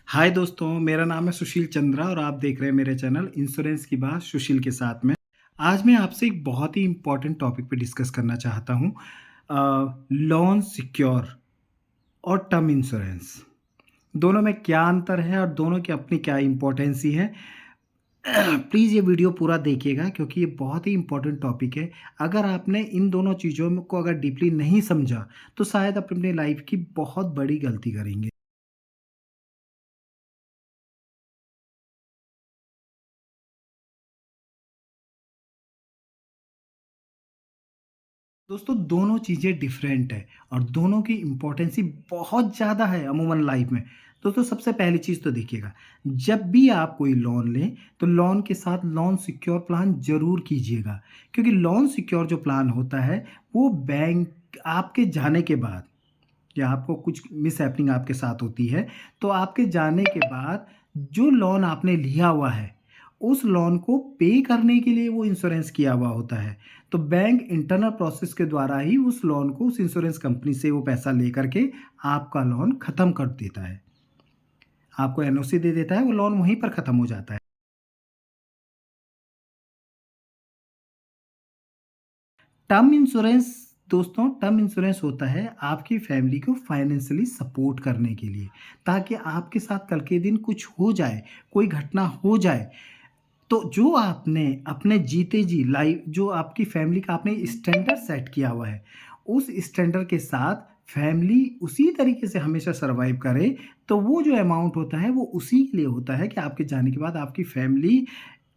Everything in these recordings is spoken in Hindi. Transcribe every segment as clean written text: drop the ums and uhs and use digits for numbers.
हाय दोस्तों, मेरा नाम है सुशील चंद्रा और आप देख रहे हैं मेरे चैनल इंश्योरेंस की बात सुशील के साथ में। आज मैं आपसे एक बहुत ही इम्पोर्टेंट टॉपिक पे डिस्कस करना चाहता हूँ। लोन सिक्योर और टर्म इंश्योरेंस, दोनों में क्या अंतर है और दोनों की अपनी क्या इम्पोर्टेंसी है। प्लीज़ ये वीडियो पूरा देखिएगा क्योंकि ये बहुत ही इम्पोर्टेंट टॉपिक है। अगर आपने इन दोनों चीज़ों को अगर डीपली नहीं समझा, तो शायद आप अपनी लाइफ की बहुत बड़ी गलती करेंगे। दोस्तों, दोनों चीज़ें डिफरेंट है और दोनों की इम्पोर्टेंस ही बहुत ज़्यादा है अमूमन लाइफ में। दोस्तों, सबसे पहली चीज़ तो देखिएगा, जब भी आप कोई लोन लें, तो लोन के साथ लोन सिक्योर प्लान ज़रूर कीजिएगा। क्योंकि लोन सिक्योर जो प्लान होता है, वो बैंक आपके जाने के बाद या आपको कुछ मिसहैपनिंग आपके साथ होती है, तो आपके जाने के बाद जो लोन आपने लिया हुआ है, उस लोन को पे करने के लिए वो इंश्योरेंस किया हुआ होता है। तो बैंक इंटरनल प्रोसेस के द्वारा ही उस लोन को उस इंश्योरेंस कंपनी से वो पैसा लेकर के आपका लोन ख़त्म कर देता है। आपको एनओसी दे देता है, वो लोन वहीं पर ख़त्म हो जाता है। टर्म इंश्योरेंस दोस्तों, टर्म इंश्योरेंस होता है आपकी फैमिली को फाइनेंशियली सपोर्ट करने के लिए, ताकि आपके साथ कल के दिन कुछ हो जाए, कोई घटना हो जाए, तो जो आपने अपने जीते जी लाइफ जो आपकी फैमिली का आपने स्टैंडर्ड सेट किया हुआ है, उस स्टैंडर्ड के साथ फैमिली उसी तरीके से हमेशा सर्वाइव करे, तो वो जो अमाउंट होता है वो उसी के लिए होता है कि आपके जाने के बाद आपकी फैमिली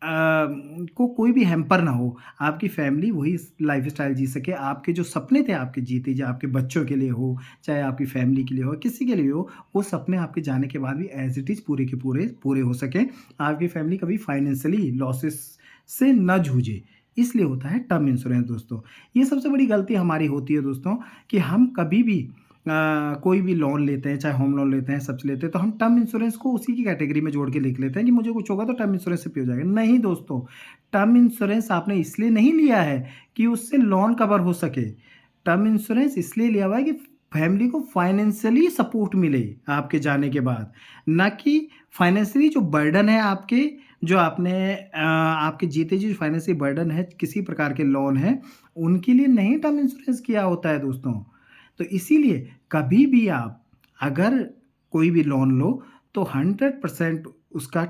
को कोई भी हैम्पर ना हो। आपकी फैमिली वही लाइफ़स्टाइल जी सके, आपके जो सपने थे आपके जीते जी आपके बच्चों के लिए हो, चाहे आपकी फैमिली के लिए हो, किसी के लिए हो, वो सपने आपके जाने के बाद भी एज़ इट इज़ पूरे के पूरे पूरे हो सकें। आपकी फैमिली कभी फाइनेंशियली लॉसेस से ना जूझे, इसलिए होता है टर्म इंश्योरेंस दोस्तों। ये सबसे बड़ी गलती हमारी होती है दोस्तों, कि हम कभी भी कोई भी लोन लेते हैं, चाहे होम लोन लेते हैं, सब्सिडी लेते हैं, तो हम टर्म इंश्योरेंस को उसी की कैटेगरी में जोड़ के लिख लेते हैं कि मुझे कुछ होगा तो टर्म इंश्योरेंस से पे हो जाएगा। नहीं दोस्तों, टर्म इंश्योरेंस आपने इसलिए नहीं लिया है कि उससे लोन कवर हो सके। टर्म इंश्योरेंस इसलिए लिया हुआ है कि फैमिली को फाइनेंशियली सपोर्ट मिले आपके जाने के बाद, ना कि फाइनेंशियली जो बर्डन है आपके, जो आपने आपके जीते जी जो फाइनेंशियल बर्डन है, किसी प्रकार के लोन हैं, उनके लिए नहीं टर्म इंश्योरेंस किया होता है दोस्तों। तो इसीलिए कभी भी आप अगर कोई भी लोन लो, तो 100% उसका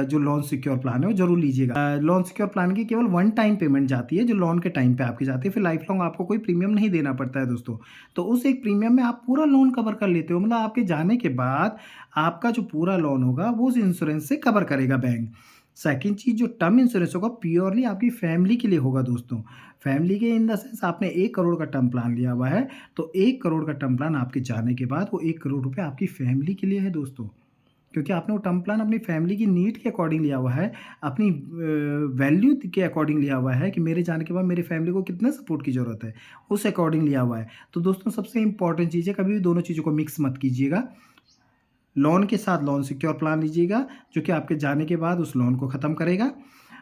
जो लोन सिक्योर प्लान है वो ज़रूर लीजिएगा। लोन सिक्योर प्लान की केवल वन टाइम पेमेंट जाती है, जो लोन के टाइम पे आपकी जाती है, फिर लाइफ लॉन्ग आपको कोई प्रीमियम नहीं देना पड़ता है दोस्तों। तो उस एक प्रीमियम में आप पूरा लोन कवर कर लेते हो, मतलब आपके जाने के बाद आपका जो पूरा लोन होगा वो उस इंश्योरेंस से कवर करेगा बैंक। सेकंड चीज़, जो टर्म इंश्योरेंस होगा प्योरली आपकी फैमिली के लिए होगा दोस्तों। फैमिली के इन द सेंस आपने 1 करोड़ का टर्म प्लान लिया हुआ है, तो 1 करोड़ का टर्म प्लान आपके जाने के बाद वो 1 करोड़ रुपए आपकी फैमिली के लिए है दोस्तों। क्योंकि आपने वो टर्म प्लान अपनी फैमिली की नीड के अकॉर्डिंग लिया हुआ है, अपनी वैल्यू के अकॉर्डिंग लिया हुआ है कि मेरे जाने के बाद मेरी फैमिली को कितना सपोर्ट की ज़रूरत है, उस अकॉर्डिंग लिया हुआ है। तो दोस्तों, सबसे इम्पोर्टेंट चीज़ है, कभी भी दोनों चीज़ों को मिक्स मत कीजिएगा। लोन के साथ लोन सिक्योर प्लान लीजिएगा, जो कि आपके जाने के बाद उस लोन को ख़त्म करेगा,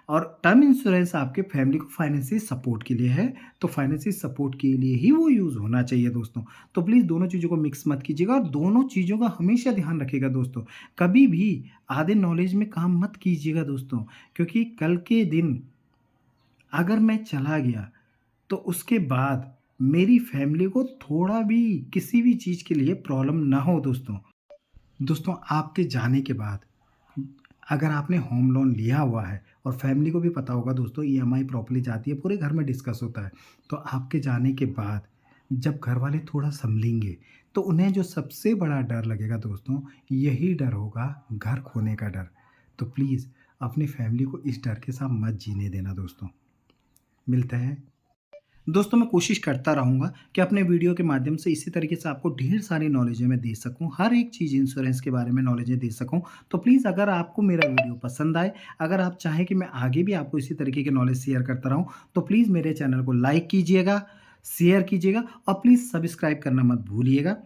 और टर्म इंश्योरेंस आपके फैमिली को फाइनेंशियल सपोर्ट के लिए है, तो फाइनेंशियल सपोर्ट के लिए ही वो यूज़ होना चाहिए दोस्तों। तो प्लीज़ दोनों चीज़ों को मिक्स मत कीजिएगा और दोनों चीज़ों का हमेशा ध्यान रखिएगा दोस्तों। कभी भी आधे नॉलेज में काम मत कीजिएगा दोस्तों, क्योंकि कल के दिन अगर मैं चला गया, तो उसके बाद मेरी फैमिली को थोड़ा भी किसी भी चीज़ के लिए प्रॉब्लम ना हो दोस्तों। दोस्तों, आपके जाने के बाद अगर आपने होम लोन लिया हुआ है और फैमिली को भी पता होगा दोस्तों, ईएमआई प्रॉपर्ली जाती है, पूरे घर में डिस्कस होता है, तो आपके जाने के बाद जब घर वाले थोड़ा संभलेंगे, तो उन्हें जो सबसे बड़ा डर लगेगा दोस्तों, यही डर होगा घर खोने का डर। तो प्लीज़ अपनी फैमिली को इस डर के साथ मत जीने देना दोस्तों। मिलते हैं दोस्तों। मैं कोशिश करता रहूँगा कि अपने वीडियो के माध्यम से इसी तरीके से आपको ढेर सारी नॉलेजें मैं दे सकूँ, हर एक चीज़ इंश्योरेंस के बारे में नॉलेजें दे सकूँ। तो प्लीज़ अगर आपको मेरा वीडियो पसंद आए, अगर आप चाहें कि मैं आगे भी आपको इसी तरीके की नॉलेज शेयर करता रहूँ, तो प्लीज़ मेरे चैनल को लाइक कीजिएगा, शेयर कीजिएगा और प्लीज़ सब्सक्राइब करना मत भूलिएगा।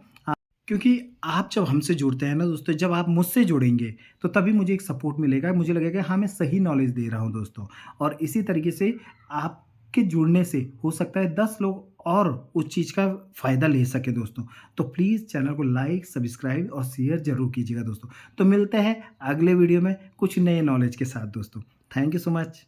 क्योंकि आप जब हमसे जुड़ते हैं ना दोस्तों, जब आप मुझसे जुड़ेंगे, तो तभी मुझे एक सपोर्ट मिलेगा, मुझे लगेगा हाँ, मैं सही नॉलेज दे रहा हूँ दोस्तों। और इसी तरीके से आपके जुड़ने से हो सकता है 10 लोग और उस चीज़ का फ़ायदा ले सकें दोस्तों। तो प्लीज़ चैनल को लाइक, सब्सक्राइब और शेयर ज़रूर कीजिएगा दोस्तों। तो मिलते हैं अगले वीडियो में कुछ नए नॉलेज के साथ दोस्तों। Thank you so much.